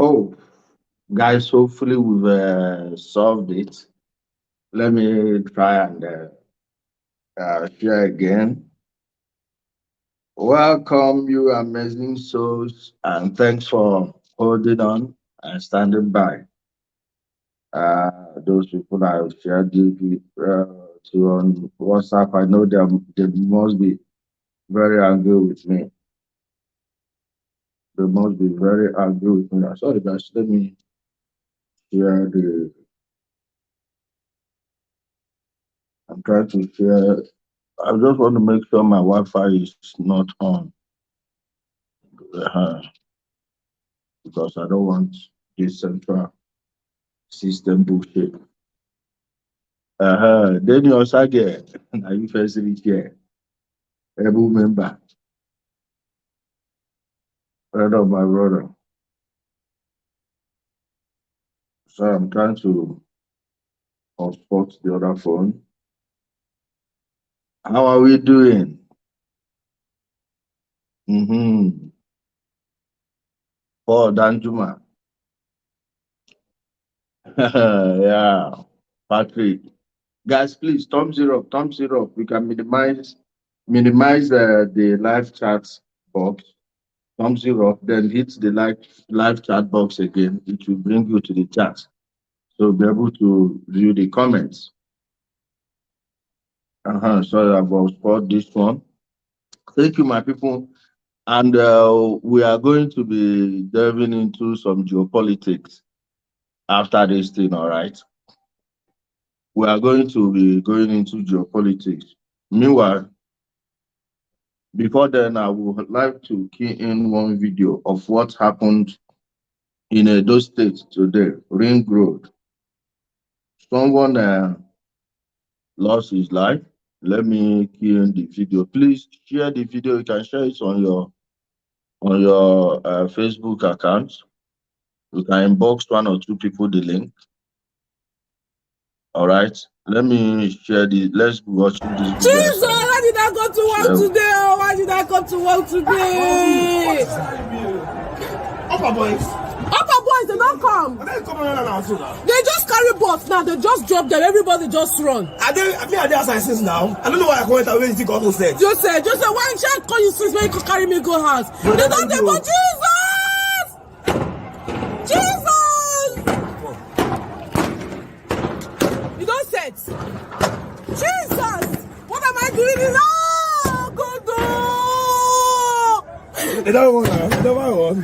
Oh, guys, hopefully we've solved it. Let me try and share again. Welcome, you amazing souls, and thanks for holding on and standing by. Those people I have shared this with to on WhatsApp, I know they must be very angry with me. They must be very angry with me. Sorry, guys, let me share the. I'm trying to share. I just want to make sure my Wi-Fi is not on because I don't want this central system bullshit. Daniel Sage, are you first reach here? Able member, brother of my brother. So I'm trying to hotspot the other phone. How are we doing? Paul Danjuma. Yeah. Patrick. Guys, please thumbs it up. We can minimize the live chat box. Thumbs it up, then hit the live chat box again. It will bring you to the chat. So be able to view the comments. Sorry about spot this one. Thank you, my people. And we are going to be delving into some geopolitics after this thing, all right? We are going to be going into geopolitics. Meanwhile, before then, I would like to key in one video of what happened in Edo State today, Ring Road. Someone lost his life. Let me key in the video. Please share the video. You can share it on your Facebook account. You can inbox one or two people the link. All right. Let me share the. Let's watch this video. Jesus, why did I go to work today? Oh, why did I go to work today? Upper boys, they don't come. They just carry bots now. They just drop them. Everybody just run. Are they assassins now? I don't know why I call it away. You God said. Joseph, why can't I call you since when you could carry me go house? They don't go. Jesus! You don't set. Jesus! What am I doing in They don't want now. They don't want.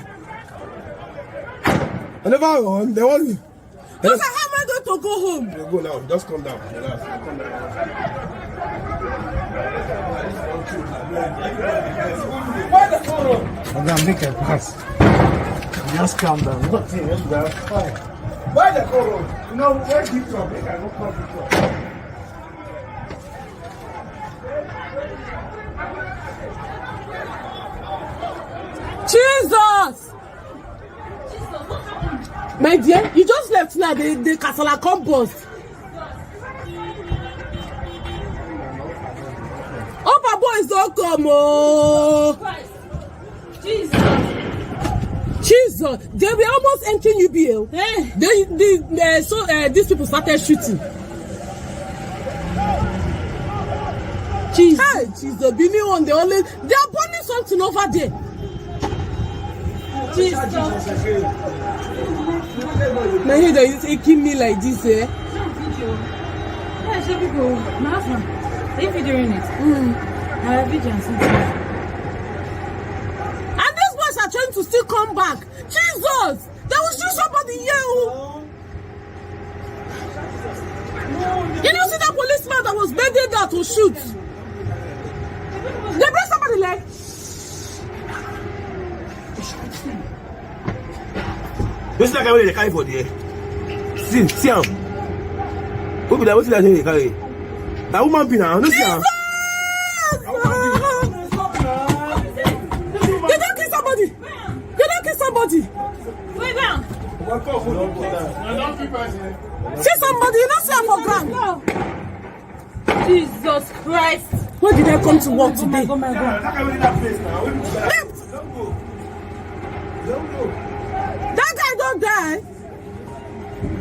I never won. They want me. Because how am I going to go home? You go now. Just come down. Relax. Come down. Why the phone? I'm gonna make a pass. Just calm down. Nothing. Why the phone? You know where you from? I don't come before. Jesus! My dear, you just left now. The castle compost. Upper boys don't come. Oh, Jesus! They were almost entering UBL. These people started shooting. Jesus! Hey, Jesus! Benin on the only. They are burning something over there. Jesus! My head is aching me like this, eh? Yeah, show people. My husband, they videoing it. I have video and something. And these boys are trying to still come back. Jesus! There was just somebody here who... You know, see that policeman that was begging there to shoot? They bring somebody like... This is like I carry for there. See him. Who be that? What's that they carry? That woman be now. No see him. You don't kill somebody. Wait down. See somebody. You don't see him for ground. Jesus Christ. Where did I come to work today? Oh my God. That guy don't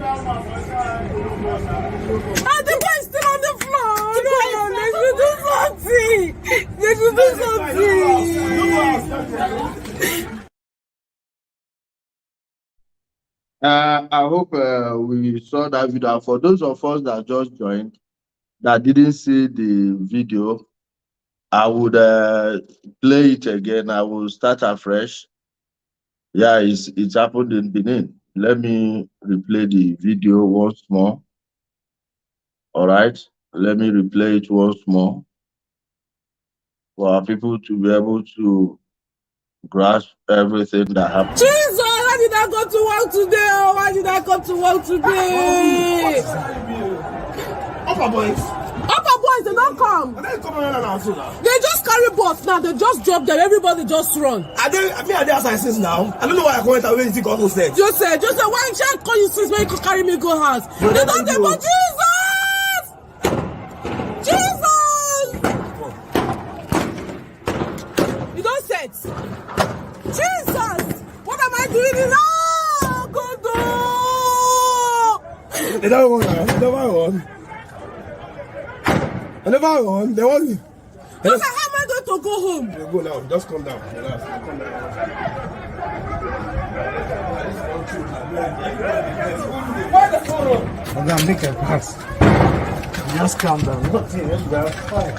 And the boy is still on the floor. No, they should do something. They should do something. I hope we saw that video. For those of us that just joined, that didn't see the video, I would play it again. I will start afresh. Yeah, it's happened in Benin. Let me replay the video once more. All right, let me replay it once more for our people to be able to grasp everything that happened. Jesus, why did I go to work today? Oh, why did I come to work today? Upper boys. Upper boys, they don't come. They come around and answer now. They just carry bots now. They just drop them. Everybody just run. I mean, I outside since now. I don't know why I comment away. You think God said? Joseph, why should I call you since when you could carry me go house? They don't dey go, Jesus! Jesus! You don't set. Jesus! What am I doing now? God, They don't run now. They never run. I never run. They want me. Joseph, how am I going to go home? You go now. Just come down. Relax. Come down. Why the phone? I'm gonna make a pass. Just calm down. Nothing. Fine.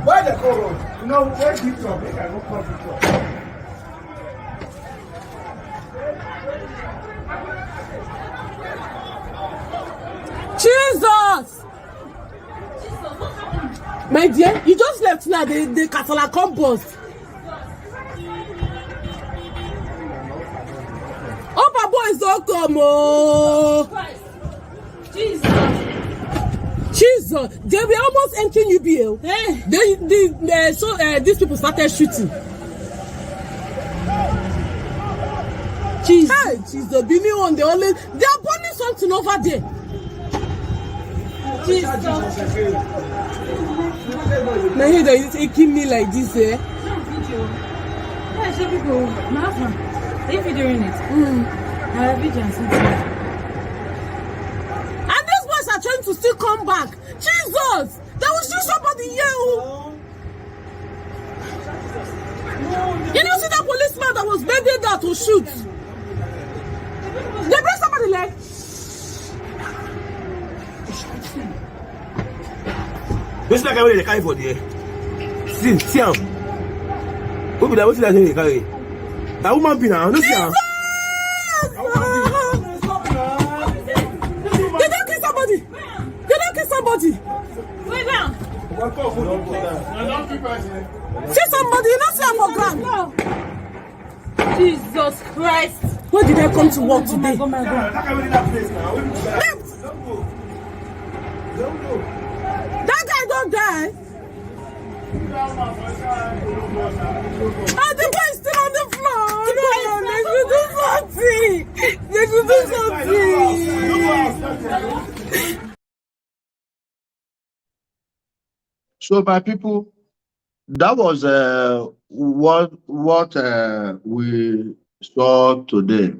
Why the phone? You know where deep from? Make I go come deep from. Jesus! My dear, you just left now. The castle come bust. Upper boys don't come. Oh, Jesus! They were almost entering UBL. These people started shooting. Jesus! Hey, Jesus! Benin on the only. They are burning something over there. Jesus! Now here they is taking me like this, eh? Video. Yeah, show people. Are you videoing it? Video and something. And these boys are trying to still come back. Jesus! There was still somebody here. You know, see that policeman that was begging there to shoot? They bring somebody like. This like I will carry for there. See him. Who be that? What's that they carry? That woman be now. No see him. They don't kill somebody. They don't kill somebody. Wait down. See somebody. You don't see him for ground. Jesus Christ. Where did I come to work today? Oh my God. That guy don't die. And the boy is still on the floor. No, they should do something. They should do something. So, my people, that was what we saw today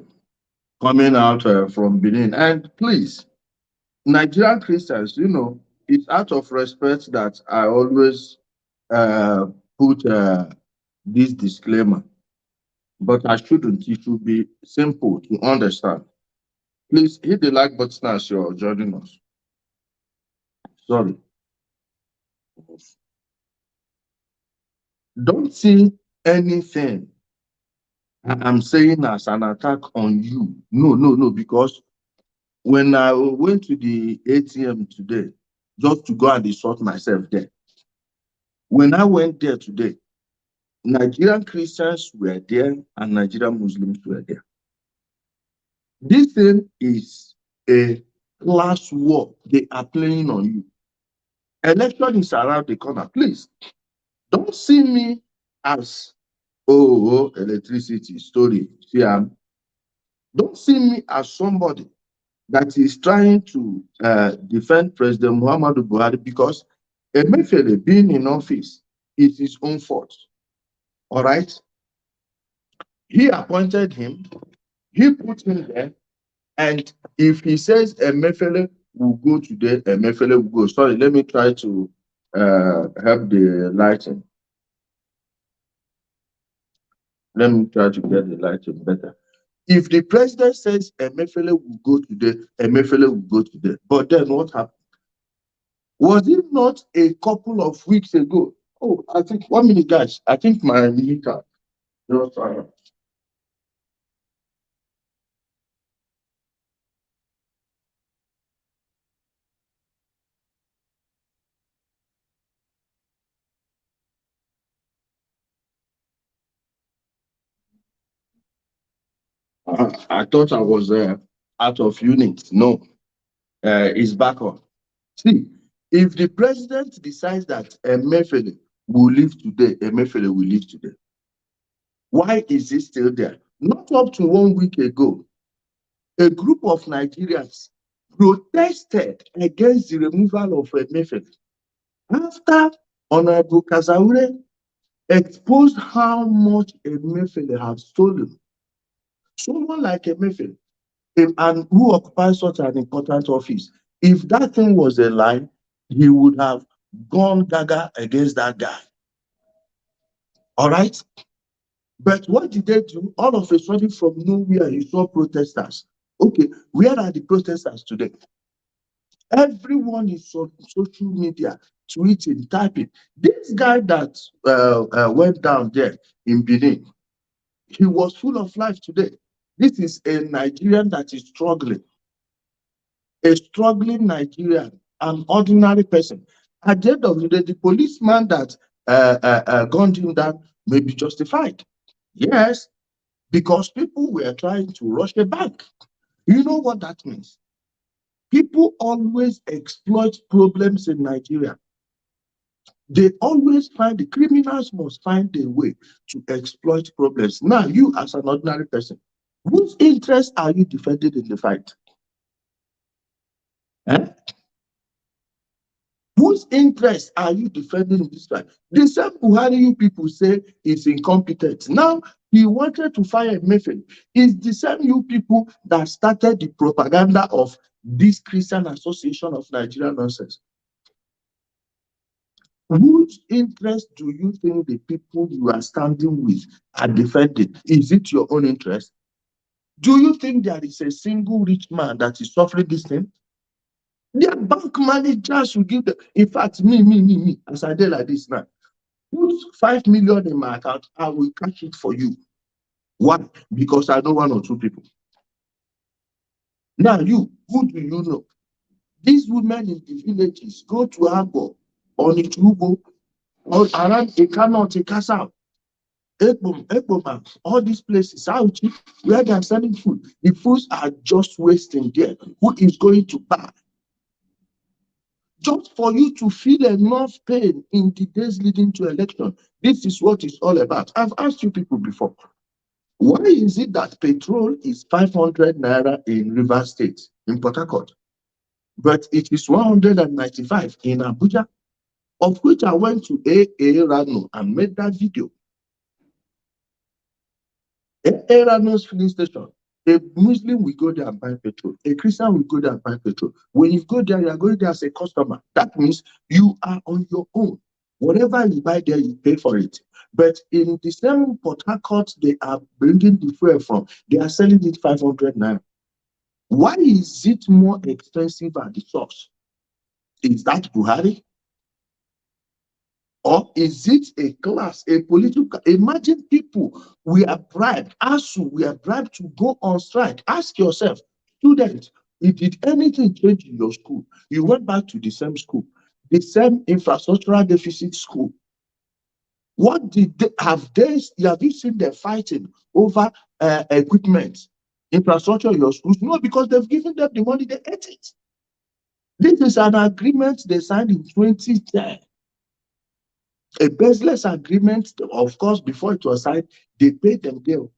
coming out from Benin. And please, Nigerian Christians, you know, it's out of respect that I always put this disclaimer, but I shouldn't. It should be simple to understand. Please hit the like button as you're joining us. Sorry. Don't see anything I'm saying as an attack on you. No, because when I went to the ATM today, just to go and sort myself there, when I went there today, Nigerian Christians were there and Nigerian Muslims were there. This thing is a class war. They are playing on you. Election is around the corner. Please, don't see me as, oh, electricity story. See, don't see me as somebody that is trying to defend President Muhammadu Buhari, because Emefiele being in office is his own fault. All right? He appointed him. He put him there. And if he says Emefiele will go today, Emefiele will go. Sorry, let me try to help the lighting. Let me try to get the lighting better. If the president says Emefiele will go today, Emefiele will go today. But then what happened? Was it not a couple of weeks ago? Oh, I think 1 minute, guys. I think my meter. Just, I thought I was out of unit. No, it's back on. See, if the president decides that Emefiele will leave today, Emefiele will leave today. Why is he still there? Not up to 1 week ago, a group of Nigerians protested against the removal of Emefiele after Honorable Kazaure exposed how much Emefiele has stolen. Someone like Emefiele, and who occupies such an important office, if that thing was a lie, he would have gone gaga against that guy. All right? But what did they do? All of a sudden, from nowhere, you saw protesters. Okay, where are the protesters today? Everyone is on social media, tweeting, typing. This guy that went down there in Benin, he was full of life today. This is a Nigerian that is struggling. A struggling Nigerian, an ordinary person. At the end of the day, the policeman that gunned him down may be justified. Yes, because people were trying to rush a bank. You know what that means? People always exploit problems in Nigeria. They always find, the criminals must find a way to exploit problems. Now, you as an ordinary person, whose interests are you defending in the fight? Eh? Whose interests are you defending in this fight? The same Buhari you people say is incompetent. Now, he wanted to fire Emefiele. It's the same you people that started the propaganda of this Christian Association of Nigeria nonsense. Whose interest do you think the people you are standing with are defending? Is it your own interest? Do you think there is a single rich man that is suffering this thing? Their bank managers will give them. In fact, me, as I did like this now, put 5 million in my account, I will cash it for you. Why? Because I know 1 or 2 people. Now, you, who do you know? These women in the villages go to Agbo, on Itubo, or around Ekano, Tekasa, Ekbom, all these places, where they are selling food. The foods are just wasting there. Who is going to buy? Just for you to feel enough pain in the days leading to election. This is what it's all about. I've asked you people before, why is it that petrol is 500 naira in Rivers State, in Port Harcourt, but it is 195 in Abuja, of which I went to AA Rano and made that video. AA Rano's filling station, a Muslim will go there and buy petrol. A Christian will go there and buy petrol. When you go there, you are going there as a customer. That means you are on your own. Whatever you buy there, you pay for it. But in the same Port Harcourt, they are bringing the fuel from. They are selling it 500 naira. Why is it more expensive at the source? Is that Buhari? Or is it a class, a political? Imagine people, we are bribed. ASU, we are bribed to go on strike. Ask yourself, student, did anything change in your school? You went back to the same school, the same infrastructural deficit school. What did they have you seen them fighting over equipment, infrastructure in your schools? No, because they've given them the money, they ate it. This is an agreement they signed in 2010. A baseless agreement, of course, before it was signed, they paid them deal.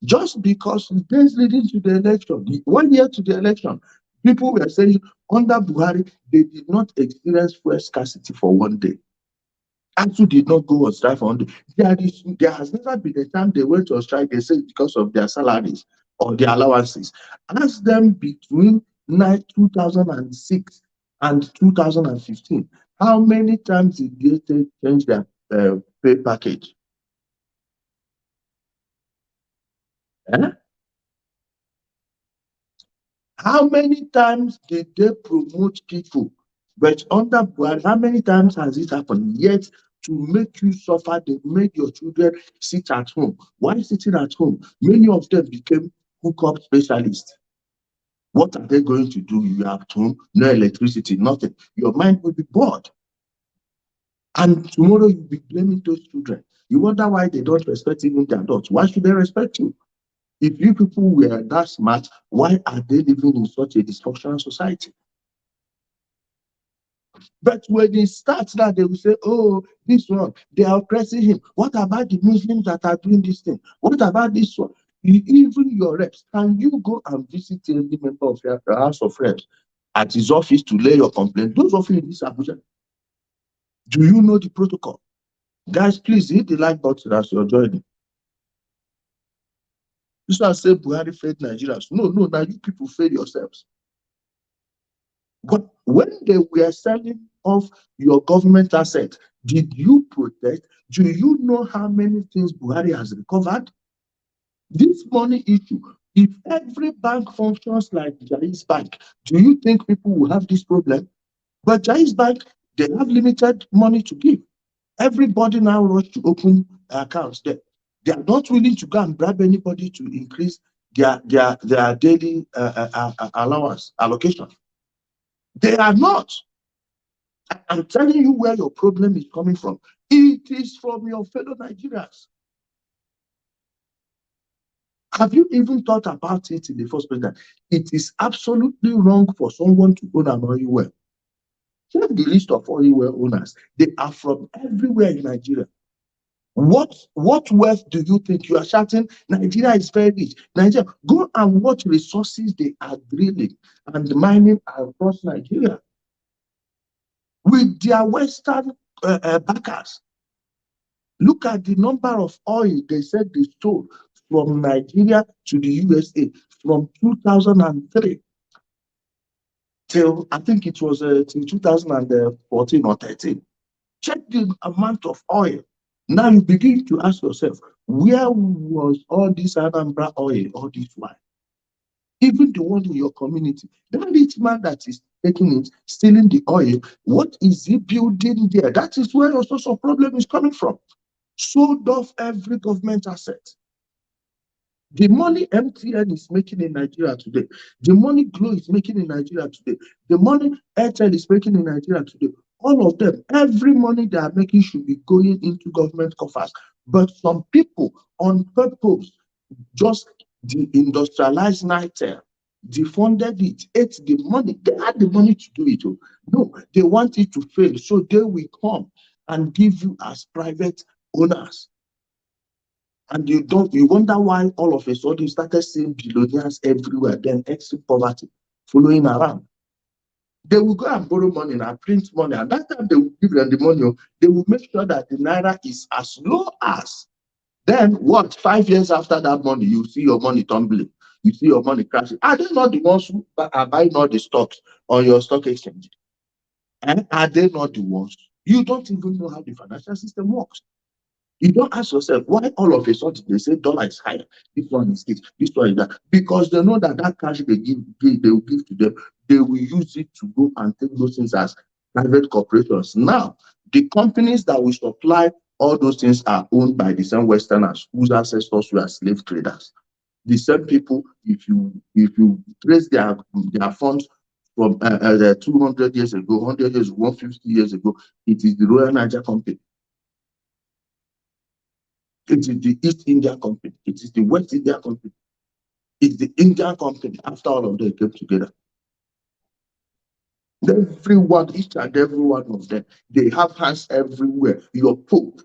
Just because the days leading to the election, 1 year to the election, people were saying under Buhari, they did not experience fuel scarcity for 1 day. ASU did not go on strike for 1 day. There has never been a time they went on strike, they say because of their salaries. or the allowances. Ask them between 2006 and 2015, how many times did they change their pay package? Eh? How many times did they promote people? But under Buhari, how many times has it happened? Yet to make you suffer, they made your children sit at home. Why sitting at home? Many of them became hookup specialists. What are they going to do? You have home, no electricity, nothing. Your mind will be bored. And tomorrow you'll be blaming those children. You wonder why they don't respect even the adults. Why should they respect you? If you people were that smart, why are they living in such a dysfunctional society? But when they start now, they will say, oh, this one, they are oppressing him. What about the Muslims that are doing this thing? What about this one? Even your reps, can you go and visit any member of your House of Reps at his office to lay your complaint? Those of you in this Abuja, do you know the protocol? Guys, please hit the like button as you're joining. This one say Buhari failed Nigerians. No, now you people fail yourselves. But when they were selling off your government asset, did you protest? Do you know how many things Buhari has recovered? This money issue, if every bank functions like Jai's Bank, do you think people will have this problem? But Jai's Bank, they have limited money to give. Everybody now rush to open accounts there. They are not willing to go and bribe anybody to increase their daily allowance allocation. They are not. I'm telling you where your problem is coming from. It is from your fellow Nigerians. Have you even thought about it in the first place? That it is absolutely wrong for someone to own an oil well. Check the list of oil well owners. They are from everywhere in Nigeria. What wealth do you think? You are shouting, Nigeria is very rich. Nigeria, go and watch resources they are drilling and mining across Nigeria with their Western backers. Look at the number of oil they said they stole from Nigeria to the USA from 2003 till I think it was till 2014 or 13. Check the amount of oil. Now you begin to ask yourself, where was all this Anambra oil all this while? Even the one in your community, that rich man that is taking it, stealing the oil, what is he building there? That is where your source of problem is coming from. Sold off every government asset. The money MTN is making in Nigeria today, the money Glo is making in Nigeria today, the money Airtel is making in Nigeria today, all of them, every money they are making should be going into government coffers. But some people on purpose just industrialized Nitel, defunded it, ate the money. They had the money to do it. No, they want it to fail. So they will come and give you as private owners. And you wonder why all of a sudden you started seeing billionaires everywhere, then extreme poverty following around. They will go and borrow money and print money, and that time they will give them the money. They will make sure that the naira is as low as. Then what? 5 years after that money, you see your money tumbling. You see your money crashing. Are they not the ones who are buying all the stocks on your stock exchange? And are they not the ones? You don't even know how the financial system works. You don't ask yourself why all of a sudden they say dollar is higher, this one is this one is that. Because they know that cash they will give to them, they will use it to go and take those things as private corporations. Now, the companies that will supply all those things are owned by the same Westerners whose ancestors were slave traders. The same people, if you trace their funds from 200 years ago, 100 years, 150 years ago, it is the Royal Niger Company. It is the East India Company. It is the West India Company. It's the Indian Company. After all of them came together. Everyone, each and every one of them, they have hands everywhere. Your Pope,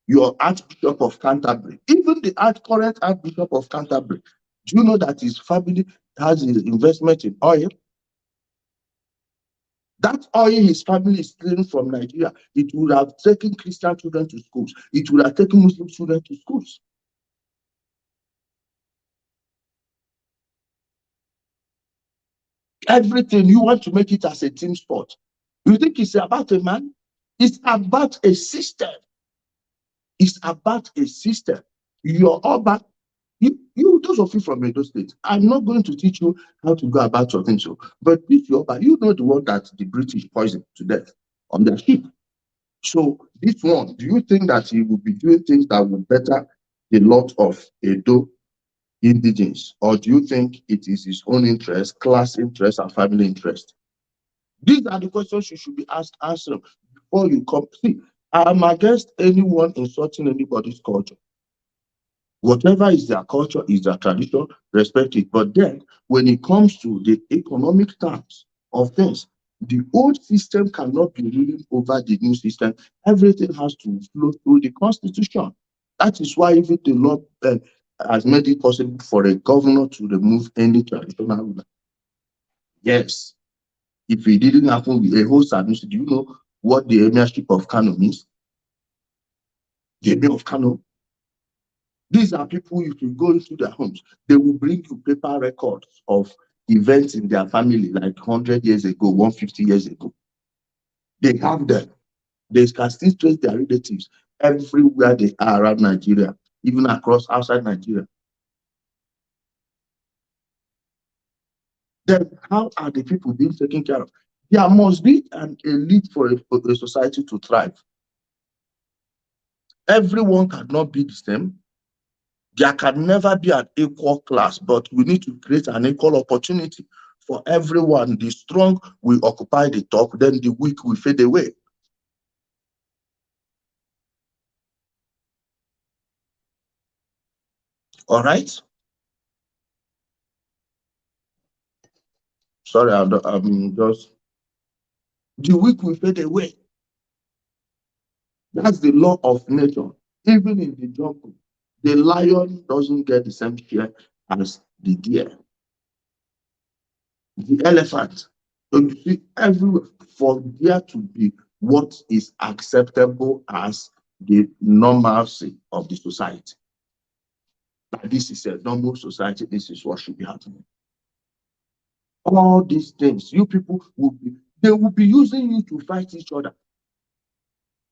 your Archbishop of Canterbury, even the current Archbishop of Canterbury. Do you know that his family has his investment in oil? That oil his family is stealing from Nigeria, it would have taken Christian children to schools. It would have taken Muslim children to schools. Everything you want to make it as a team sport. You think it's about a man? It's about a system. It's about a system. Your Oba, you those of you from Edo State, I'm not going to teach you how to go about your things. But this Yoruba, you know the one that the British poisoned to death on their ship. So this one, do you think that he will be doing things that will better the lot of Edo indigenes, or do you think it is his own interest, class interest, and family interest? These are the questions you should be answering before you come. See, I'm against anyone insulting anybody's culture. Whatever is their culture, is their tradition, respect it. But then, when it comes to the economic terms of things, the old system cannot be ruling over the new system. Everything has to flow through the constitution. That is why even the law has made it possible for a governor to remove any traditional ruler. Yes, if it didn't happen with a whole submission, do you know what the emirship of Kano means? The emir of Kano. These are people, you can go into their homes, they will bring you paper records of events in their family like 100 years ago, 150 years ago. They have them. They can still trace their relatives everywhere they are around Nigeria, even across outside Nigeria. Then how are the people being taken care of? There must be an elite for a society to thrive. Everyone cannot be the same. There can never be an equal class, but we need to create an equal opportunity for everyone. The strong will occupy the top, then the weak will fade away. All right? Sorry, I'm just... The weak will fade away. That's the law of nature. Even in the jungle, the lion doesn't get the same share as the deer. The elephant. So you see, everywhere, for there to be what is acceptable as the normalcy of the society. But this is a normal society, this is what should be happening. All these things, you people they will be using you to fight each other.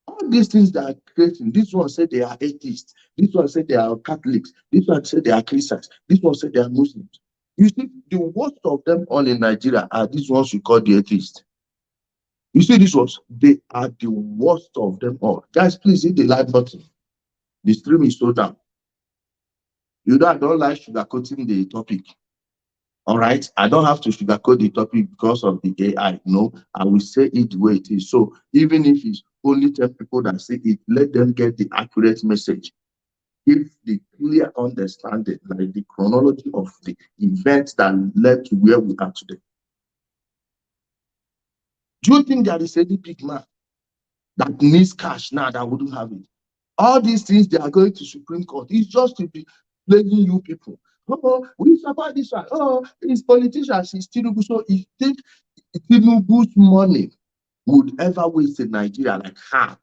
All these things that are creating, this one said they are atheists, this one said they are Catholics, this one said they are Christians, this one said they are Muslims. You see, the worst of them all in Nigeria are these ones you call the atheists. You see these ones, they are the worst of them all. Guys, please hit the like button. The stream is so down. You know, I don't like sugarcoating the topic. All right, I don't have to sugarcoat the topic because of the AI. No, I will say it the way it is. So even if it's only 10 people that say it, let them get the accurate message. Give the clear understanding, like the chronology of the events that led to where we are today. Do you think there is any big man that needs cash now that wouldn't have it? All these things, they are going to Supreme Court. It's just to be playing you people. Oh, we support this one. Oh, it's politicians, it's Tinubu. So you think Tinubu's money would ever waste in Nigeria? Like how?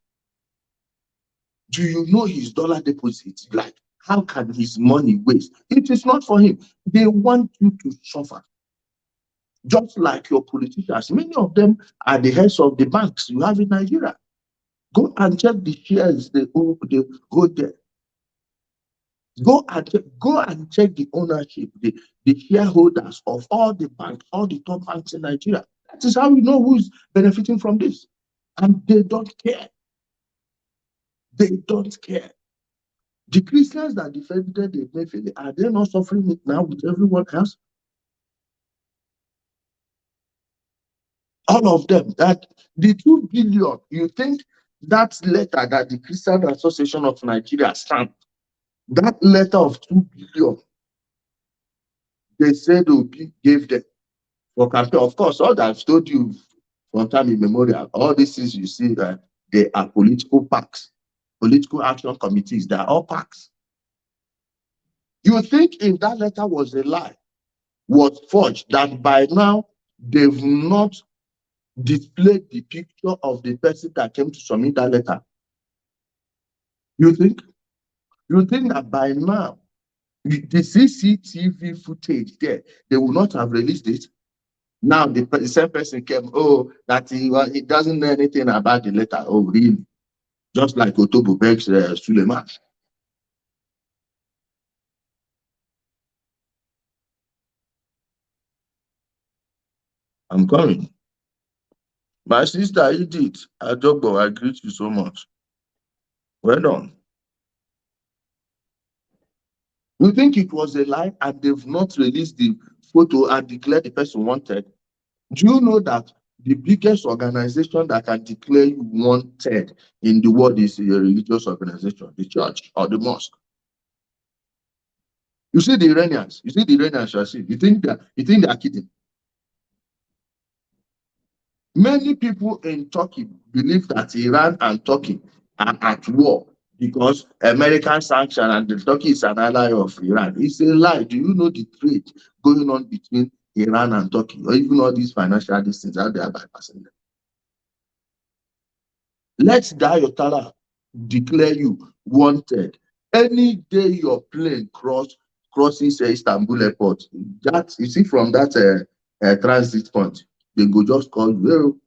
Do you know his dollar deposits? Like, how can his money waste? It is not for him. They want you to suffer. Just like your politicians, many of them are the heads of the banks you have in Nigeria. Go and check the shares they hold there. Go and check the ownership, the shareholders of all the banks, all the top banks in Nigeria. That is how we know who's benefiting from this. And they don't care. They don't care. The Christians that defended the Emefiele, are they not suffering it now with everyone else? All of them. That the 2 billion, you think that letter that the Christian Association of Nigeria stamped, that letter of 2 billion, they said Obi gave them for campaign. Of course, all that I've told you from time immemorial, all these things you see, they are political PACs, political action committees, they are all PACs. You think if that letter was a lie, was forged, that by now they've not displayed the picture of the person that came to submit that letter? You think that by now the CCTV footage there, they will not have released it? Now the same person came, oh, that he doesn't know anything about the letter. Oh, really? Just like Otobo begs Suleiman. I'm coming. My sister Edith Adogbo, I greet you so much. Well done. You think it was a lie and they've not released the photo and declared the person wanted? Do you know that the biggest organization that can declare you wanted in the world is a religious organization, the church or the mosque? You see the Iranians, you see, you think they are kidding. Many people in Turkey believe that Iran and Turkey are at war because American sanction and the Turkey is an ally of Iran. It's a lie. Do you know the trade going on between Iran and Turkey, or even all these financial distance out there bypassing them? Let Dayotara declare you wanted. Any day your plane crosses Istanbul airport, that you see from that transit point, they go just call you.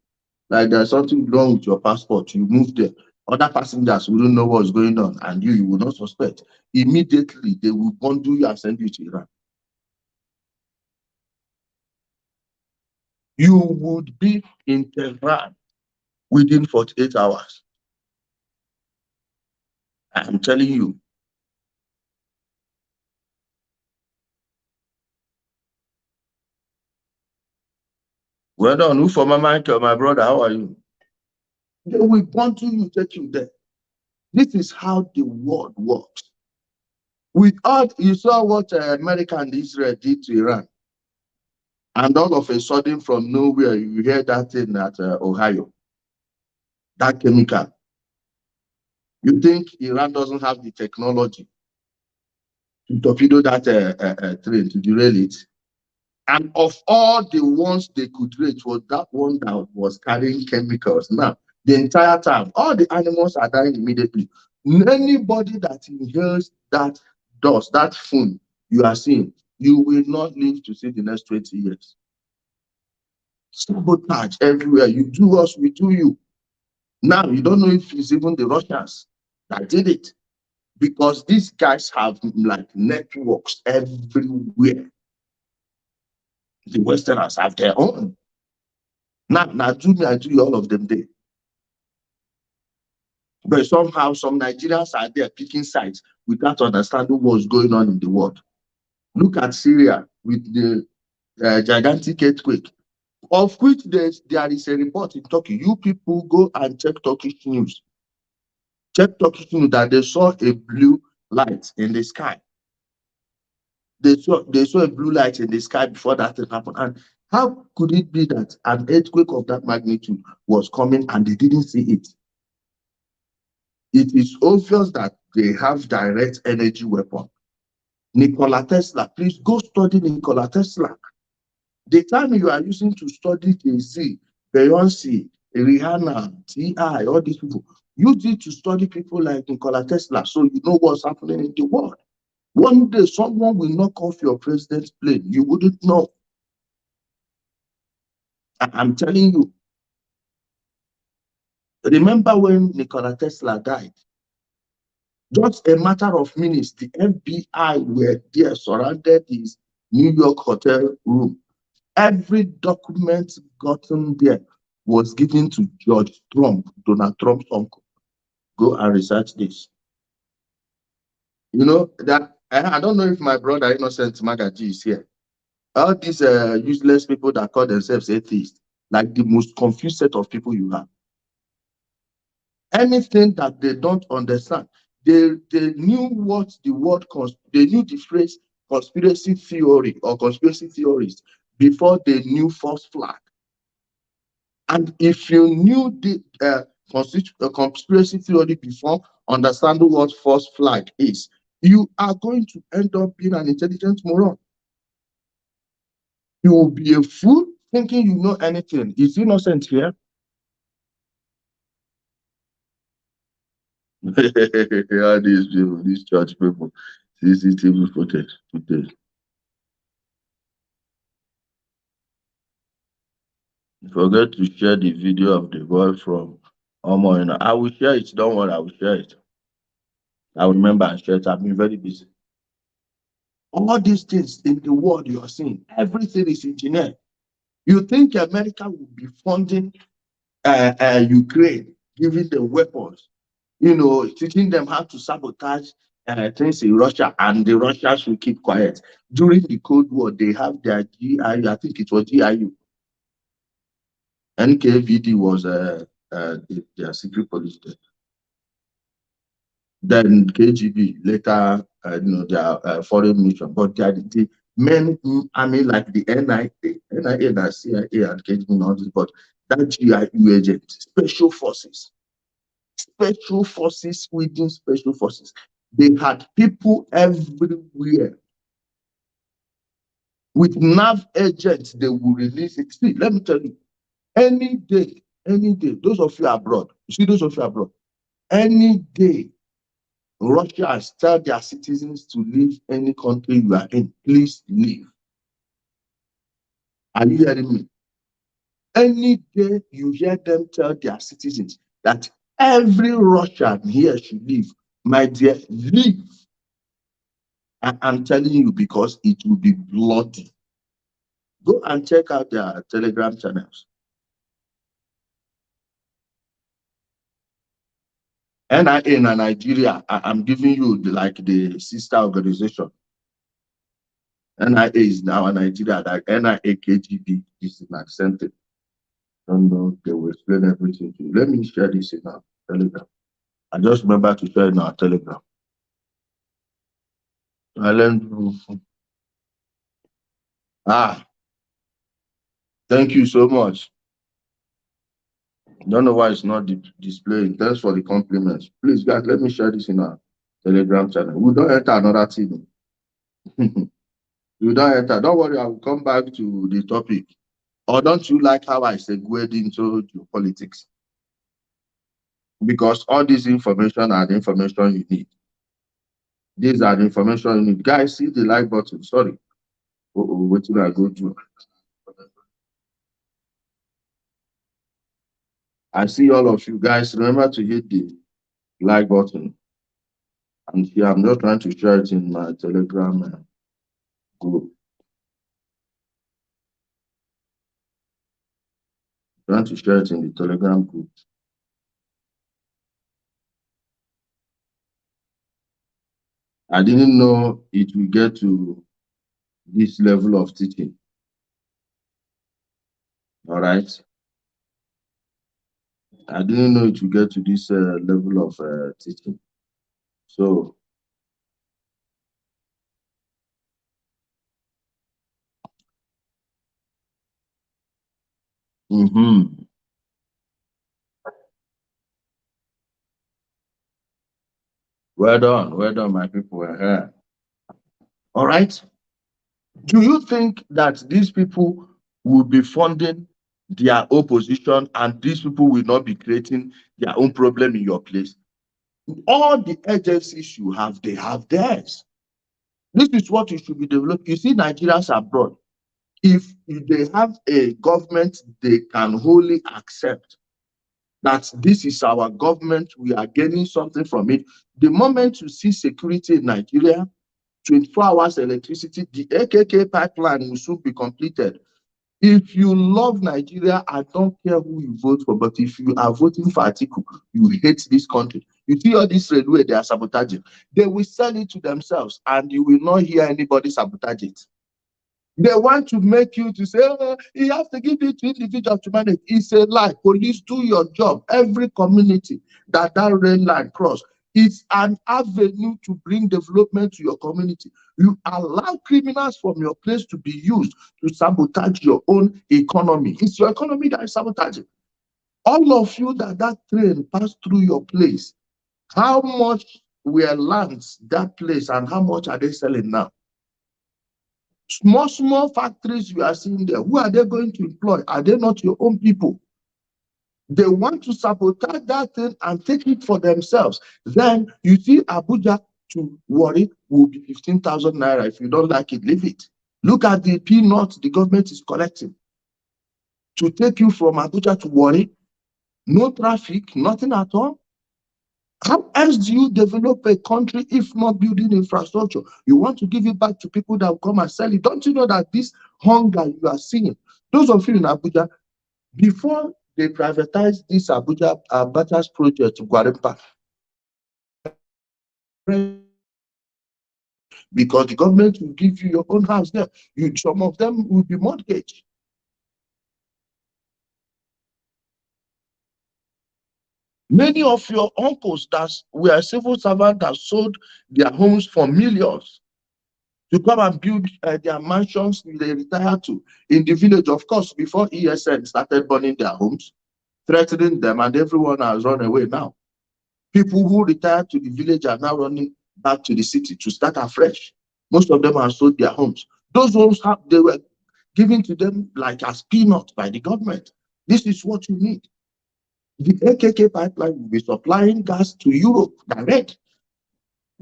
Like there's something wrong with your passport, you move there. Other passengers wouldn't know what's going on, and you will not suspect. Immediately, they will bundle you and send you to Iran. You would be in Tehran within 48 hours. I'm telling you. Well done. Who for my Michael, my brother, how are you? They will bundle you, take you there. This is how the world works. With all, you saw what America and Israel did to Iran. And all of a sudden, from nowhere, you hear that thing at Ohio. That chemical. You think Iran doesn't have the technology to torpedo that train, to derail it? And of all the ones they could reach, was that one that was carrying chemicals. Now, the entire time, all the animals are dying immediately. Anybody that inhales that dust, that fume you are seeing, you will not live to see the next 20 years. Sabotage everywhere. You do us, we do you. Now, you don't know if it's even the Russians that did it, because these guys have like networks everywhere. The Westerners have their own. Now do me, I do you, all of them there. But somehow some Nigerians are there picking sides without understanding what's going on in the world. Look at Syria with the gigantic earthquake, of which there is a report in Turkey. You people go and check Turkish news. Check Turkish news that they saw a blue light in the sky. They saw a blue light in the sky before that thing happened. And how could it be that an earthquake of that magnitude was coming and they didn't see it? It is obvious that they have direct energy weapon. Nikola Tesla, please go study Nikola Tesla. The time you are using to study Jay-Z, Beyonce, Rihanna, T.I., all these people, use it to study people like Nikola Tesla so you know what's happening in the world. One day, someone will knock off your president's plane. You wouldn't know. I'm telling you. Remember when Nikola Tesla died? Just a matter of minutes, the FBI were there, surrounded his New York hotel room. Every document gotten there was given to George Trump, Donald Trump's uncle. Go and research this. You know, that I don't know if my brother Innocent Magaji is here. All these useless people that call themselves atheists, like the most confused set of people you have. Anything that they don't understand, they knew what the word, they knew the phrase conspiracy theory or conspiracy theorist before they knew false flag. And if you knew the conspiracy theory before understanding what false flag is, you are going to end up being an intelligent moron. You will be a fool thinking you know anything. Is Innocent here? Yeah, these people, these church people, CCTV footage. Forget to share the video of the boy from Omo. I will share it. Don't worry, I will share it. I will remember and share it. I've been very busy. All these things in the world you are seeing, everything is engineered. You think America will be funding Ukraine, giving them weapons, teaching them how to sabotage things in Russia, and the Russians will keep quiet. During the Cold War, they have their GIU, I think it was GIU. NKVD was their secret police. Then KGB, later, their foreign mission. But the main army, like the NIA, the CIA, and KGB, and all this, but that GIU agent, special forces within special forces. They had people everywhere. With nav agents, they will release it. See, let me tell you, any day, those of you abroad, any day, Russia has tell their citizens to leave any country you are in, please leave. Are you hearing me? Any day you hear them tell their citizens that every Russian here should leave, my dear, leave. I'm telling you, because it will be bloody. Go and check out their Telegram channels. NIA in Nigeria, I'm giving you the sister organization. NIA is now in Nigeria, like NIA KGB is in the center. Don't know, they will explain everything to you. Let me share this in our Telegram. I just remember to share in our Telegram. Thank you so much. Don't know why it's not displaying. Thanks for the compliments. Please, guys, let me share this in our Telegram channel. We don't enter another thing. We don't enter. Don't worry, I will come back to the topic. Or don't you like how I segued into geopolitics? Because all this information are the information you need. These are the information you need. Guys, see the like button. Sorry. What did I go to? I see all of you guys. Remember to hit the like button. And here I'm just trying to share it in my Telegram group. Trying to share it in the Telegram group. I didn't know it will get to this level of teaching. All right. I didn't know it will get to this level of teaching. So, well done, my people. All right. Do you think that these people will be funding their opposition and these people will not be creating their own problem in your place? All the agencies you have, they have theirs. This is what you should be developing. You see, Nigerians abroad, if they have a government they can wholly accept, that this is our government, we are gaining something from it. The moment you see security in Nigeria, 24 hours electricity, the AKK pipeline will soon be completed. If you love Nigeria, I don't care who you vote for, but if you are voting for Atiku, you hate this country. You see all this railway they are sabotaging. They will sell it to themselves and you will not hear anybody sabotage it. They want to make you to say, oh, you have to give it to individuals to manage. It's a lie. Police, do your job. Every community that rail line cross, it's an avenue to bring development to your community. You allow criminals from your place to be used to sabotage your own economy. It's your economy that is sabotaging. All of you that train passed through your place, how much were lands that place and how much are they selling now? Small factories you are seeing there, who are they going to employ? Are they not your own people? They want to sabotage that thing and take it for themselves. Then you see Abuja to Warri will be 15,000 naira. If you don't like it, leave it. Look at the peanuts the government is collecting. to take you from Abuja to Warri, no traffic, nothing at all. How else do you develop a country if not building infrastructure? You want to give it back to people that will come and sell it. Don't you know that this hunger you are seeing, those of you in Abuja, before they privatized this Abacha's project to Gwarimpa, because the government will give you your own house there. Some of them will be mortgaged. Many of your uncles that were civil servants that sold their homes for millions to come and build their mansions they retired to in the village. Of course, before ESN started burning their homes, threatening them, and everyone has run away now. People who retired to the village are now running back to the city to start afresh. Most of them have sold their homes. Those homes they were given to them like as peanuts by the government. This is what you need. The AKK pipeline will be supplying gas to Europe direct.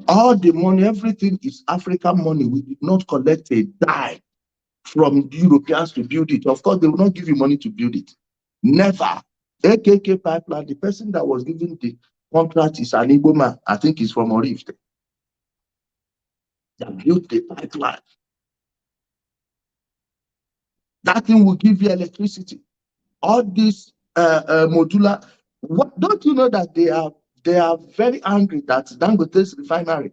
All the money, everything is African money. We did not collect a dime from Europeans to build it. Of course, they will not give you money to build it. Never. AKK pipeline, the person that was given the contract is an Igbo man. I think he's from Orif. That built the pipeline. That thing will give you electricity. All this modular. Don't you know that they are very angry that Dangote's refinery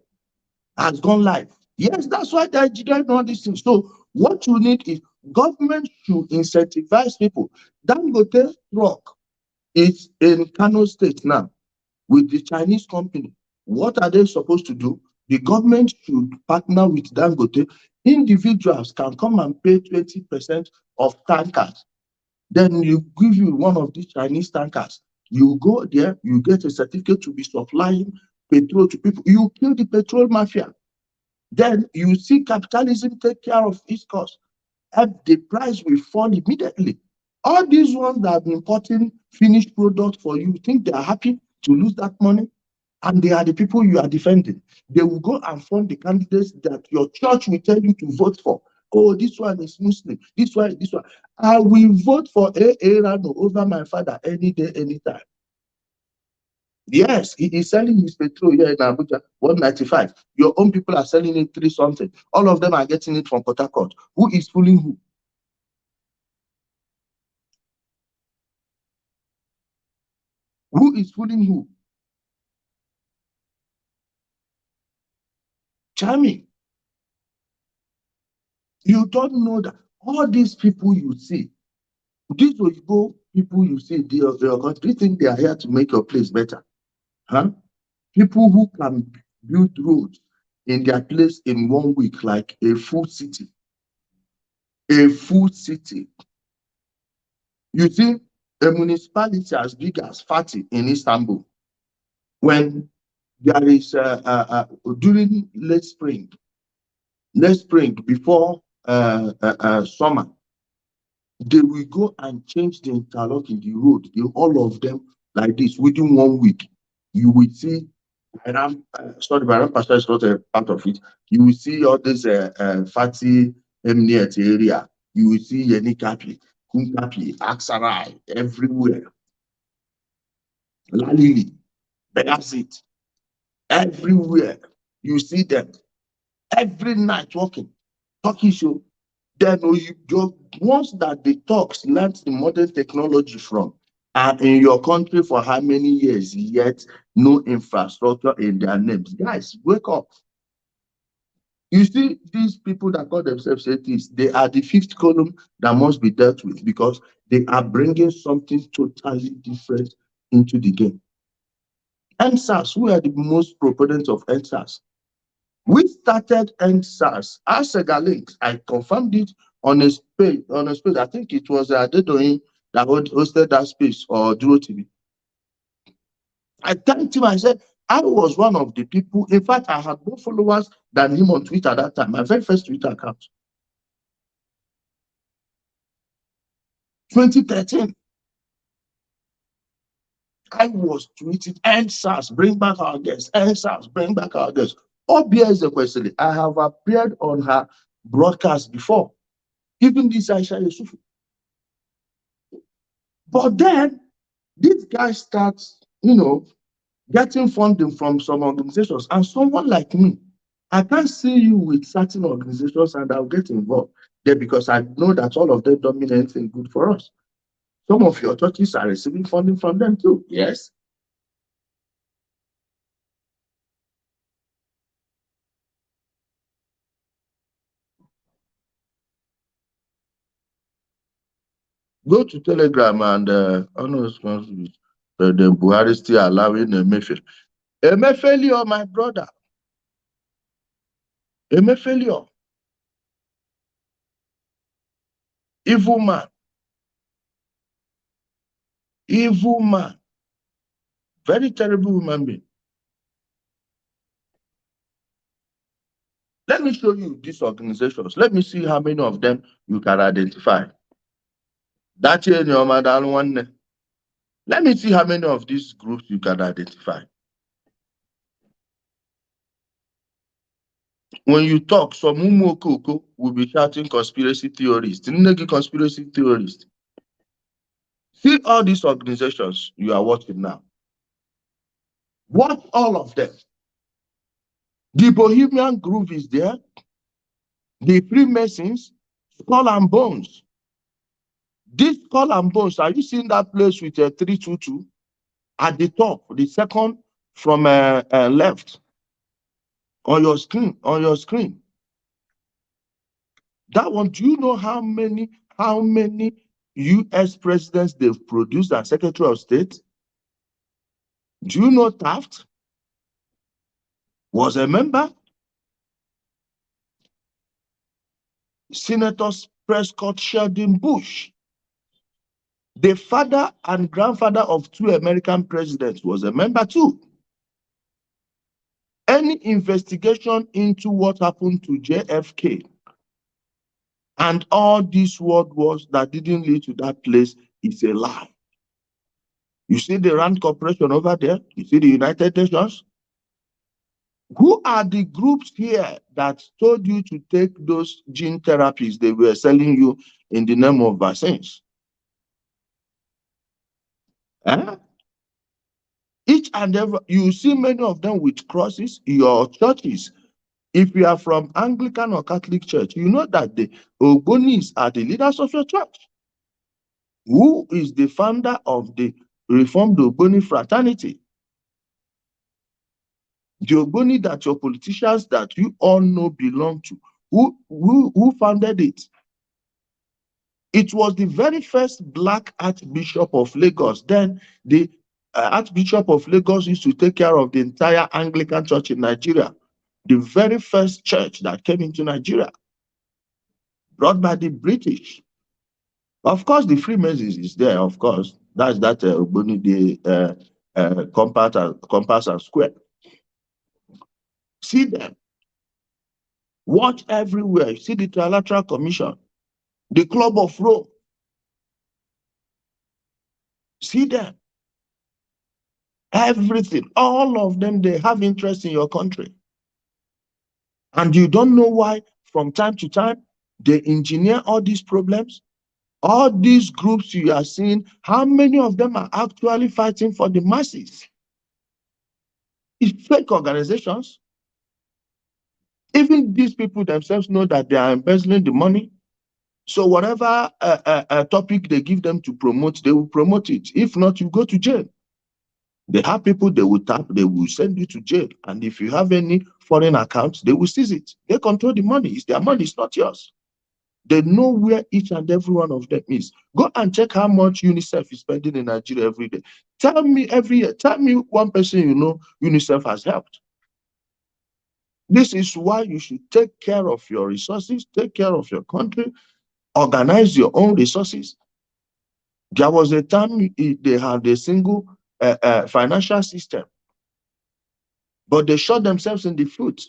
has gone live? Yes, that's why they're doing all these things. So what you need is government should incentivize people. Dangote truck is in Kano State now with the Chinese company. What are they supposed to do? The government should partner with Dangote. Individuals can come and pay 20% of tankers. Then you give you one of these Chinese tankers. You go there, you get a certificate to be supplying petrol to people. You kill the petrol mafia. Then you see capitalism take care of its cost. And the price will fall immediately. All these ones that are importing finished product for you, think they are happy to lose that money? And they are the people you are defending. They will go and fund the candidates that your church will tell you to vote for. Oh, this one is Muslim. This one. I will vote for Rano over my father any day, anytime. Yes, he is selling his petrol here in Abuja, 195. Your own people are selling it 3 something. All of them are getting it from Port Harcourt. Who is fooling who? Who is fooling who? Charming. You don't know that all these people you see, these Oyibo people you see, they country think they are here to make your place better. Huh? People who can build roads in their place in 1 week, like a full city. A full city. You see, a municipality as big as Fatih in Istanbul, when there is during late spring before summer, they will go and change the interlock in the road, all of them like this within 1 week. You will see Baram Pastor is not a part of it. You will see all this Fatih Emniet area. You will see Yenikapi, Kunkapi, Aksarai, everywhere. Lalili, Beyazit, everywhere. You see them every night walking, talking show. Then the ones that the talks learned the modern technology from are in your country for how many years, yet no infrastructure in their names. Guys, wake up. You see, these people that call themselves atheists, they are the 5th column that must be dealt with because they are bringing something totally different into the game. NSAS, who are the most proponents of NSAS? We started NSAS as a Links. I confirmed it on a space. I think it was Adedoyin that hosted that space, or Duro TV. I thanked him. I said, I was one of the people. In fact, I had more followers than him on Twitter at that time. My very first Twitter account. 2013. I was tweeting, NSAS, bring back our guests. NSAS, bring back our guests. OBS question. I have appeared on her broadcast before. Even this Aisha Yusufu. But then this guy starts, getting funding from some organizations. And someone like me, I can't see you with certain organizations and I'll get involved there because I know that all of them don't mean anything good for us. Some of your churches are receiving funding from them too. Yes. Go to Telegram and the Buhari still allowing Emefiele. Emefiele, my brother. Emefiele, evil man. Evil man. Very terrible human being. Let me show you these organizations. Let me see how many of them you can identify. That in your mother one. Let me see how many of these groups you can identify. When you talk, some Umokoko will be shouting conspiracy theorists. Conspiracy theorists. See all these organizations you are watching now. Watch all of them. The Bohemian Groove is there. The Freemasons, Skull and Bones. This Skull and Bones, are you seeing that place with a 322 at the top, the second from left on your screen? That one, do you know how many US presidents they've produced as Secretary of State? Do you know Taft was a member? Senator Prescott Sheldon Bush, the father and grandfather of 2 American presidents, was a member too. Any investigation into what happened to JFK and all these world wars that didn't lead to that place is a lie. You see the Rand Corporation over there? You see the United Nations? Who are the groups here that told you to take those gene therapies they were selling you in the name of vaccines? Eh? Each and every, you see many of them with crosses, your churches. If you are from Anglican or Catholic Church, you know that the Ogbonis are the leaders of your church. Who is the founder of the Reformed Ogboni fraternity? The Ogboni that your politicians that you all know belong to. Who founded it? It was the very first Black Archbishop of Lagos. Then the Archbishop of Lagos used to take care of the entire Anglican Church in Nigeria. The very first church that came into Nigeria, brought by the British. Of course, the Freemasons is there, of course. That's that the compass and square. See them. Watch everywhere. See the Trilateral Commission, the Club of Rome. See them. Everything. All of them, they have interest in your country. And you don't know why from time to time they engineer all these problems. All these groups you are seeing, how many of them are actually fighting for the masses? It's fake organizations. Even these people themselves know that they are embezzling the money. So whatever topic they give them to promote, they will promote it. If not, you go to jail. They have people they will tap, they will send you to jail. And if you have any foreign accounts, they will seize it. They control the money. It's their money, it's not yours. They know where each and every one of them is. Go and check how much UNICEF is spending in Nigeria every day. Tell me every year, tell me one person you know UNICEF has helped. This is why you should take care of your resources, take care of your country, organize your own resources. There was a time they had a single financial system, but they shot themselves in the foot.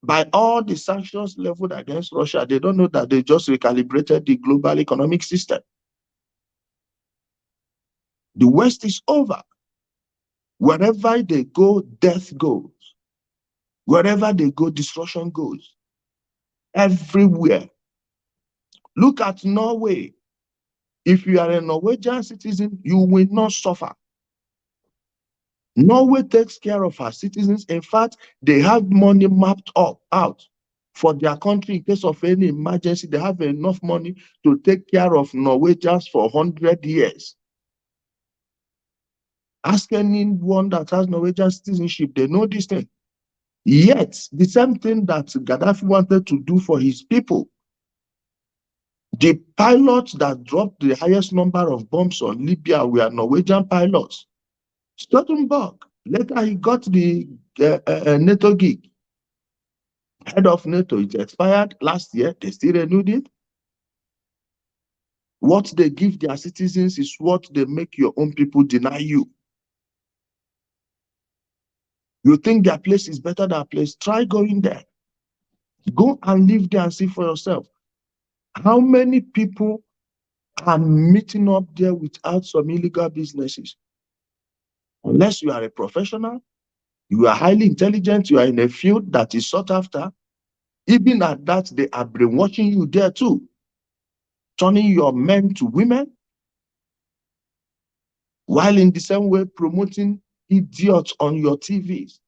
By all the sanctions leveled against Russia, they don't know that they just recalibrated the global economic system. The West is over. Wherever they go, death goes. Wherever they go, destruction goes. Everywhere. Look at Norway. If you are a Norwegian citizen, you will not suffer. Norway takes care of her citizens. In fact, they have money mapped out for their country in case of any emergency. They have enough money to take care of Norwegians for 100 years. Ask anyone that has Norwegian citizenship, they know this thing. Yet, the same thing that Gaddafi wanted to do for his people, the pilots that dropped the highest number of bombs on Libya were Norwegian pilots. Stoltenberg, later he got the NATO gig. Head of NATO, it expired last year, they still renewed it. What they give their citizens is what they make your own people deny you. You think their place is better than a place? Try going there. Go and live there and see for yourself. How many people are meeting up there without some illegal businesses? Unless you are a professional, you are highly intelligent, you are in a field that is sought after. Even at that, they are brainwashing you there too, turning your men to women, while in the same way promoting idiots on your TVs.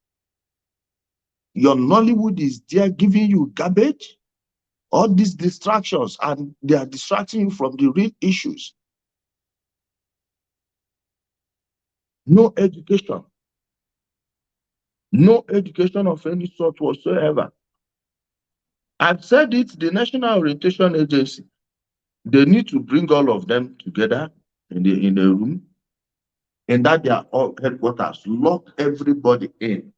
Your Nollywood is there giving you garbage, all these distractions, and they are distracting you from the real issues. No education. No education of any sort whatsoever. I've said it, the National Orientation Agency, they need to bring all of them together in a room, and that their headquarters, lock everybody in.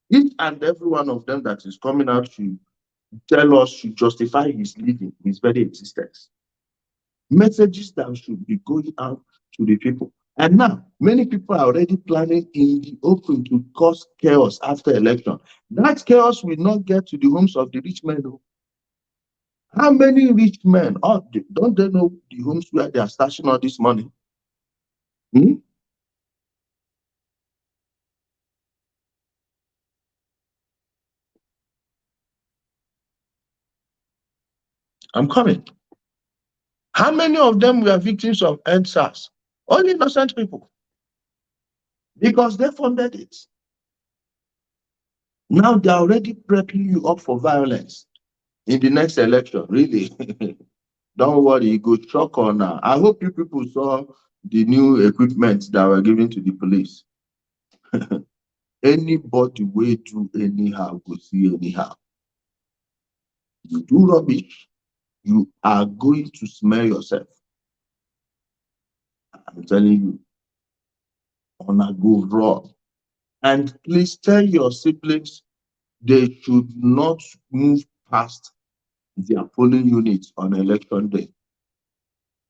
Each and every one of them that is coming out to tell us, to justify his living, his very existence. Messages that should be going out to the people. And now, many people are already planning in the open to cause chaos after election. That chaos will not get to the homes of the rich men. How many rich men, don't they know the homes where they are stashing all this money? Hmm? I'm coming. How many of them were victims of EndSARS? Only innocent people. Because they funded it. Now they're already prepping you up for violence in the next election. Really. Don't worry, you go shock on now. I hope you people saw the new equipment that were given to the police. Anybody will do anyhow, go see anyhow. You do rubbish, you are going to smell yourself. I'm telling you, on a go raw. And please tell your siblings they should not move past their polling units on election day.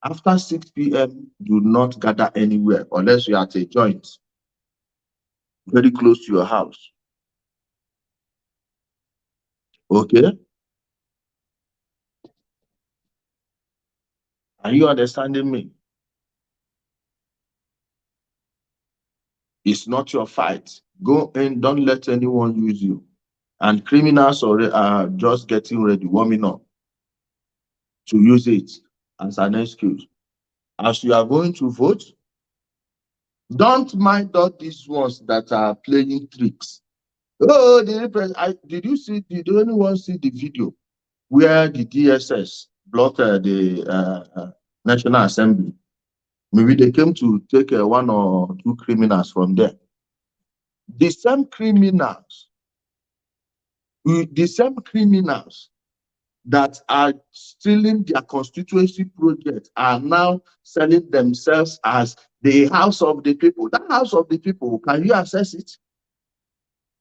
After 6 p.m., do not gather anywhere unless you're at a joint very close to your house. Okay? Are you understanding me? It's not your fight. Go in, don't let anyone use you. And criminals are just getting ready, warming up to use it as an excuse. As you are going to vote, don't mind all these ones that are playing tricks. Oh, did anyone see the video where the DSS blocked the National Assembly? Maybe they came to take 1 or 2 criminals from there. The same criminals that are stealing their constituency project are now selling themselves as the house of the people. That house of the people, can you access it?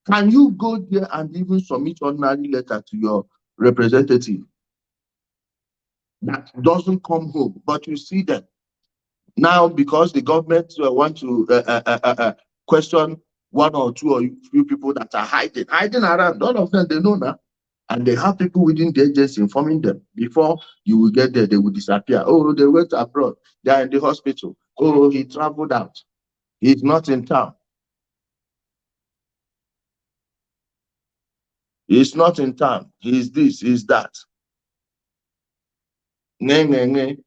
Can you go there and even submit ordinary letter to your representative that doesn't come home, but you see them? Now, because the government want to question 1 or 2 or few people that are hiding around, all of them, they know now. And they have people within the agency informing them. Before you will get there, they will disappear. Oh, they went abroad. They are in the hospital. Oh, he traveled out. He's not in town. He's not in town. He's this, he's that. Nye, nye, nye.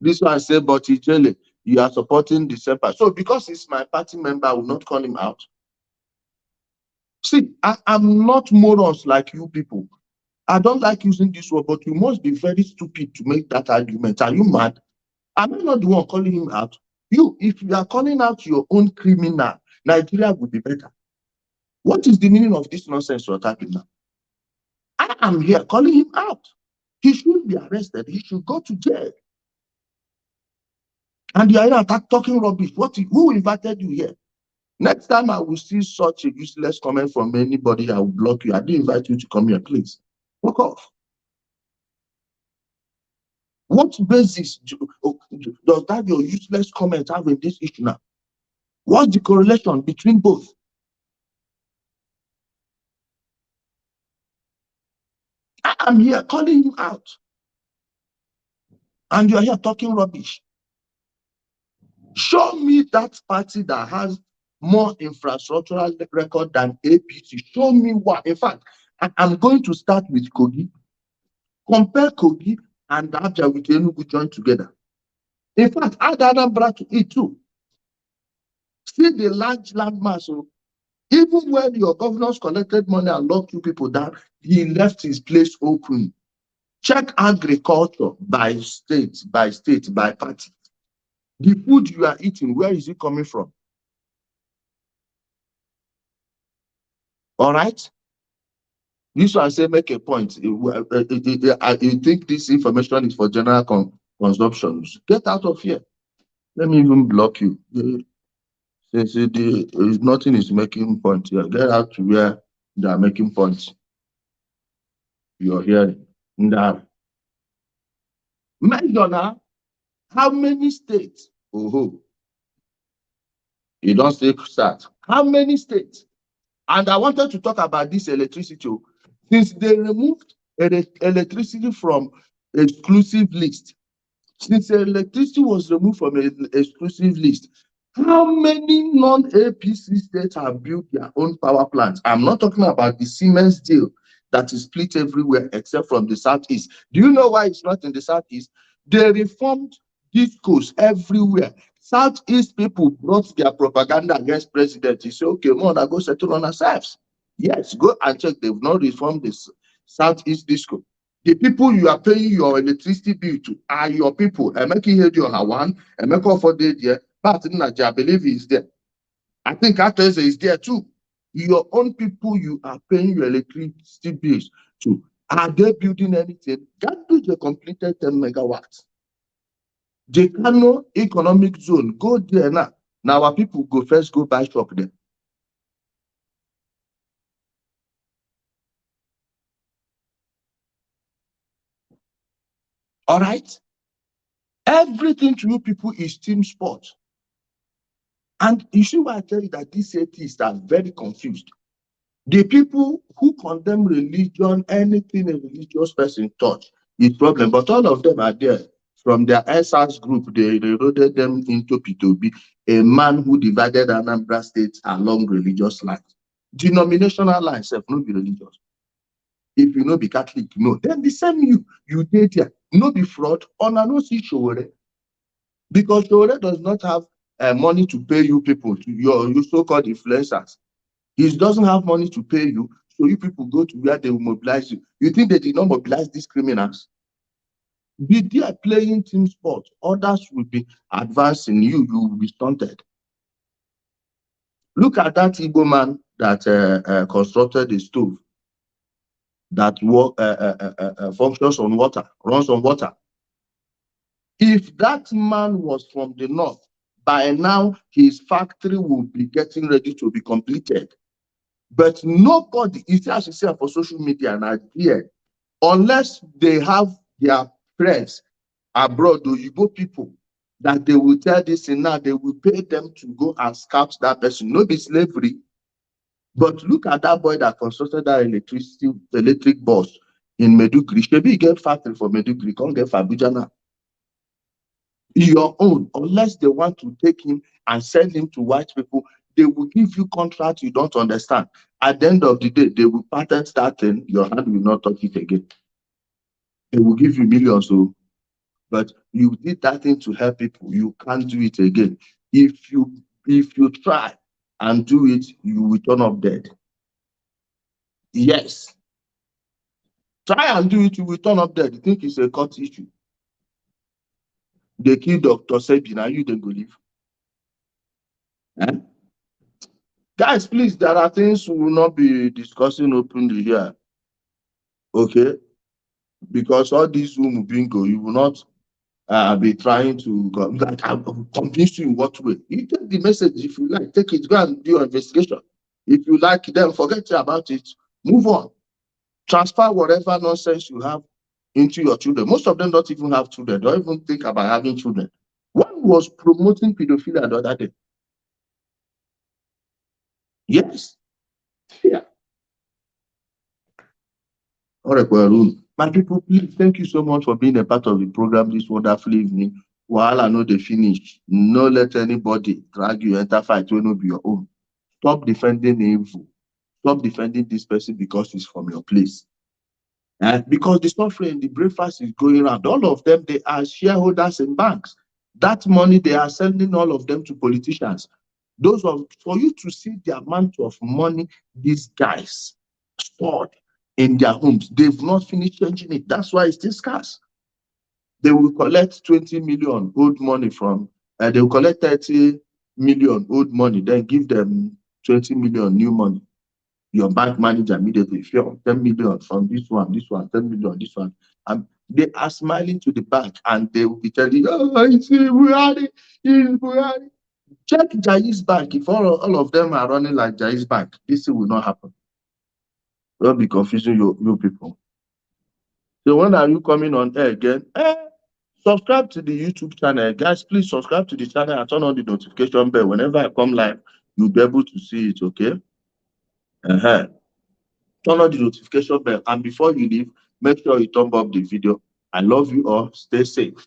This one say, but Ijele, you are supporting the same party. So because he's my party member, I will not call him out. See, I'm not morons like you people. I don't like using this word, but you must be very stupid to make that argument. Are you mad? Am I not the one calling him out? You, if you are calling out your own criminal, Nigeria would be better. What is the meaning of this nonsense you're talking now? I am here calling him out. He should be arrested. He should go to jail. And you are here talking rubbish. Who invited you here? Next time I will see such a useless comment from anybody, I will block you. I didn't invite you to come here, please. Walk off. What basis does that your useless comment have in this issue now? What's the correlation between both? I am here calling you out. And you are here talking rubbish. Show me that party that has more infrastructural record than APC. Show me what. In fact, I'm going to start with Kogi. Compare Kogi and Abia with Enugu joined together. In fact, add Anambra to it too. See the large landmass. So even when your governors collected money and locked you people down, he left his place open. Check agriculture by state, by party. The food you are eating, where is it coming from? All right? This one say make a point. You think this information is for general consumption? Get out of here. Let me even block you. Nothing is making point here. Get out to where they are making points. You're hearing. Now, measure now, how many states? Oh, you don't say start. How many states? And I wanted to talk about this electricity. Since they removed electricity from exclusive list, since electricity was removed from an exclusive list, how many non-APC states have built their own power plants? I'm not talking about the Siemens deal that is split everywhere except from the Southeast. Do you know why it's not in the Southeast? They reformed discos everywhere. Southeast people brought their propaganda against president. He said, okay, more go settle on ourselves. Yes, go and check. They've not reformed this Southeast disco. The people you are paying your electricity bill to are your people. Emeka Ihedioha Hawan, Emeka Ofodede, but I believe he's there. I think Ateze is there too. Your own people you are paying your electricity bills to. Are they building anything? Ganduje completed 10 megawatts. The Kano economic zone, go there now. Now our people go first go buy shop there. All right? Everything to you people is team sport. And you see why I tell you that these atheists are very confused. The people who condemn religion, anything a religious person touch, is problem. But all of them are there. From their SRS group, they loaded them into P2B, a man who divided Anambra State along religious lines. Denominational lines, if not be religious. If you know be Catholic, no. Then the same you did here, no be fraud, or no see Showore. Because Showore does not have money to pay you people, to your so-called influencers. He doesn't have money to pay you, so you people go to where they will mobilize you. You think they did not mobilize these criminals? Be there playing team sport. Others will be advancing. You will be stunted. Look at that Igbo man that constructed the stove that functions on water, runs on water. If that man was from the north, by now his factory will be getting ready to be completed. But nobody is actually saying for social media and here, unless they have their friends abroad, or Igbo people, that they will tell this and now they will pay them to go and scout that person. No be slavery. But look at that boy that constructed that electric bus in Medugri. Maybe you get factory for Medugri, can't get for Abuja now. Your own, unless they want to take him and send him to white people, they will give you contract you don't understand. At the end of the day, they will patent that thing, your hand will not touch it again. They will give you millions. So But you did that thing to help people. You can't do it again. If you try and do it, you will turn up dead. Yes. Try and do it, you will turn up dead. You think it's a court issue. They kill Dr. Sebi, now you don't go live. Eh? Guys, please, there are things we will not be discussing openly here. Okay? Because all these room bingo, you will not be trying to like convince you in what way. You take the message if you like, take it, go and do your investigation. If you like them, forget about it, move on. Transfer whatever nonsense you have into your children. Most of them don't even have children, don't even think about having children. One was promoting pedophilia the other day. Yes. Yeah. All right, well, my people, please, thank you so much for being a part of the program this wonderful evening. While I know they finish, no let anybody drag you enter fight will not be your own. Stop defending evil. Stop defending this person because it's from your place. Because the suffering, the breakfast is going around. All of them, they are shareholders in banks. That money, they are sending all of them to politicians. For you to see the amount of money these guys stored in their homes, they've not finished changing it. That's why it's still scarce. They will collect 20 million old money from, they will collect 30 million old money, then give them 20 million new money. Your bank manager immediately, if you're 10 million from this one, 10 million, this one. And they are smiling to the bank and they will be telling you, oh, it's Buhari, it's Buhari. Check Jai's bank. If all of them are running like Jai's bank, this will not happen. Don't be confusing you people. So when are you coming on air again? Subscribe to the YouTube channel. Guys, please subscribe to the channel and turn on the notification bell. Whenever I come live, you'll be able to see it, okay? Turn on the notification bell. And before you leave, make sure you thumb up the video. I love you all. Stay safe.